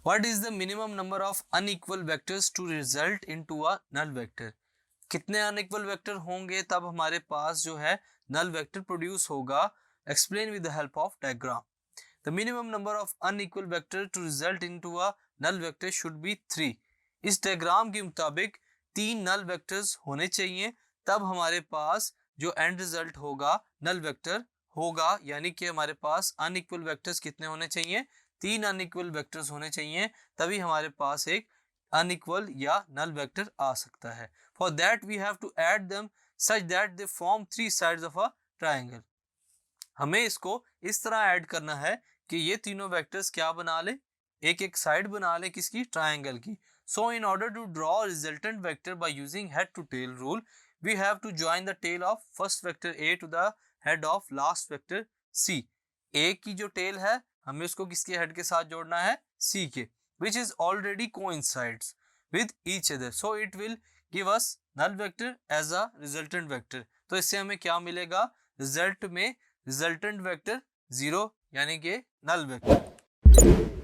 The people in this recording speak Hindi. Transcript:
What is the minimum number of unequal vectors to result into a null vector? कितने अनइक्वल वेक्टर होंगे तब हमारे पास जो है नल वेक्टर प्रोड्यूस होगा? Explain with the help of diagram. The minimum number of unequal vector to result into a null vector should be 3। इस डायग्राम के मुताबिक 3 नल वेक्टर्स होने चाहिए, तब हमारे पास जो एंड रिजल्ट होगा नल वेक्टर होगा। यानी कि हमारे पास अनइक्वल वेक्टर्स कितने होने चाहिए? 3 अनइक्वल वेक्टर्स होने चाहिए, तभी हमारे पास एक अनइक्वल या नल वेक्टर आ सकता है। For that we have to add them such that they form 3 sides of a triangle. हमें इसको इस तरह ऐड करना है कि ये तीनों वेक्टर्स क्या बना ले? एक एक साइड बना ले किसकी? ट्रायंगल की। So in order to draw resultant vector by using head to tail rule, we have to join the tail of first vector a to the head of last vector c। a की जो टेल है हमें उसको किसके हेड के साथ जोड़ना है? c के, which is already coincides with each other, so it will give us null vector as a resultant vector। तो इससे हमें क्या मिलेगा? रिजल्ट में रिजल्टेंट वेक्टर 0 यानी कि नल वेक्टर।